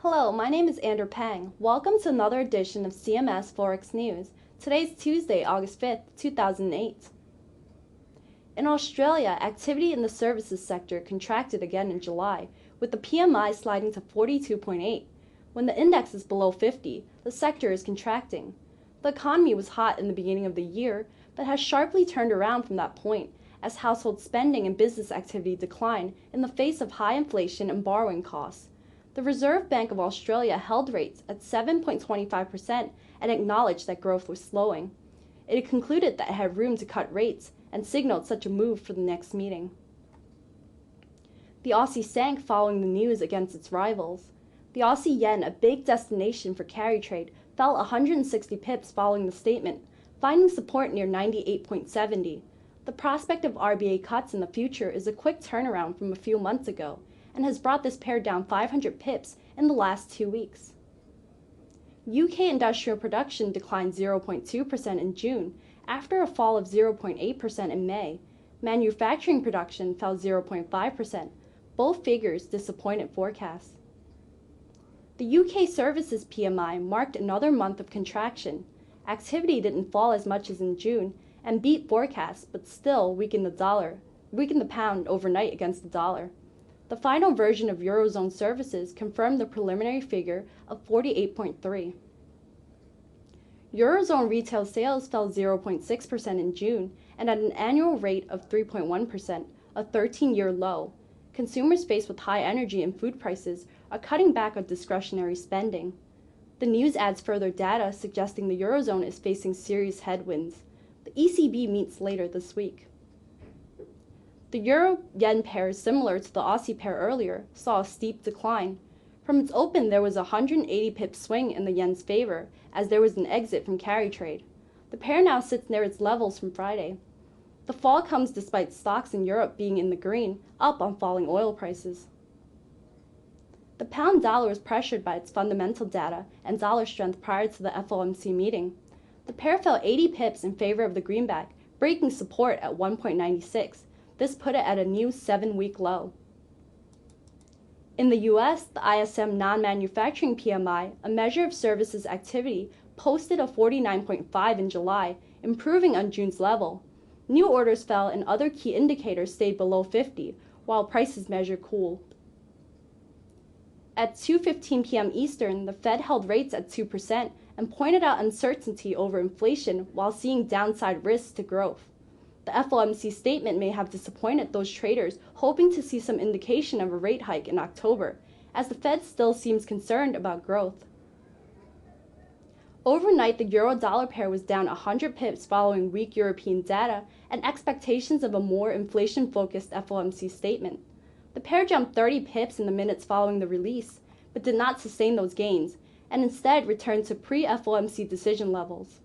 Hello, my name is Andrew Pang. Welcome to another edition of CMS Forex News. Today's Tuesday, August 5th, 2008. In Australia, activity in the services sector contracted again in July, with the PMI sliding to 42.8. When the index is below 50, the sector is contracting. The economy was hot in the beginning of the year, but has sharply turned around from that point as household spending and business activity decline in the face of high inflation and borrowing costs. The Reserve Bank of Australia held rates at 7.25% and acknowledged that growth was slowing. It concluded that it had room to cut rates and signaled such a move for the next meeting. The Aussie sank following the news against its rivals. The Aussie yen, a big destination for carry trade, fell 160 pips following the statement, finding support near 98.70. The prospect of RBA cuts in the future is a quick turnaround from a few months ago, and has brought this pair down 500 pips in the last 2 weeks. UK industrial production declined 0.2% in June after a fall of 0.8% in May. Manufacturing production fell 0.5%. Both figures disappointed forecasts. The UK services PMI marked another month of contraction. Activity didn't fall as much as in June and beat forecasts, but still weakened the pound overnight against the dollar. The final version of Eurozone services confirmed the preliminary figure of 48.3. Eurozone retail sales fell 0.6% in June and at an annual rate of 3.1%, a 13-year low. Consumers faced with high energy and food prices are cutting back on discretionary spending. The news adds further data suggesting the Eurozone is facing serious headwinds. The ECB meets later this week. The Euro-Yen pair, similar to the Aussie pair earlier, saw a steep decline. From its open, there was a 180 pip swing in the yen's favor, as there was an exit from carry trade. The pair now sits near its levels from Friday. The fall comes despite stocks in Europe being in the green, up on falling oil prices. The pound dollar was pressured by its fundamental data and dollar strength prior to the FOMC meeting. The pair fell 80 pips in favor of the greenback, breaking support at 1.96. This put it at a new 7-week low. In the U.S., the ISM non-manufacturing PMI, a measure of services activity, posted a 49.5 in July, improving on June's level. New orders fell and other key indicators stayed below 50, while prices measure cooled. At 2:15 p.m. Eastern, the Fed held rates at 2% and pointed out uncertainty over inflation while seeing downside risks to growth. The FOMC statement may have disappointed those traders hoping to see some indication of a rate hike in October, as the Fed still seems concerned about growth. Overnight, the euro-dollar pair was down 100 pips following weak European data and expectations of a more inflation-focused FOMC statement. The pair jumped 30 pips in the minutes following the release, but did not sustain those gains, and instead returned to pre-FOMC decision levels.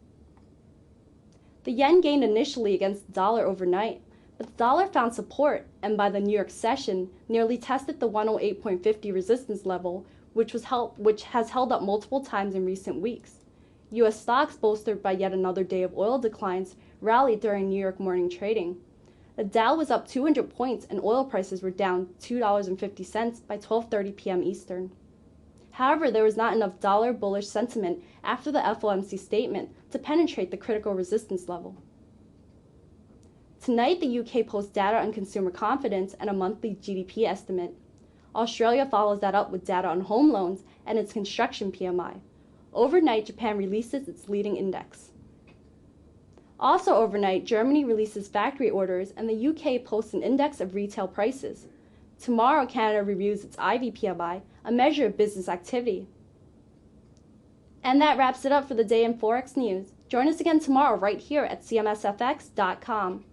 The yen gained initially against the dollar overnight, but the dollar found support and by the New York session nearly tested the 108.50 resistance level, which has held up multiple times in recent weeks. U.S. stocks, bolstered by yet another day of oil declines, rallied during New York morning trading. The Dow was up 200 points and oil prices were down $2.50 by 12:30 p.m. Eastern. However, there was not enough dollar bullish sentiment after the FOMC statement to penetrate the critical resistance level. Tonight, the UK posts data on consumer confidence and a monthly GDP estimate. Australia follows that up with data on home loans and its construction PMI. Overnight, Japan releases its leading index. Also overnight, Germany releases factory orders and the UK posts an index of retail prices. Tomorrow, Canada reviews its IV PMI, a measure of business activity. And that wraps it up for the day in Forex News. Join us again tomorrow right here at cmsfx.com.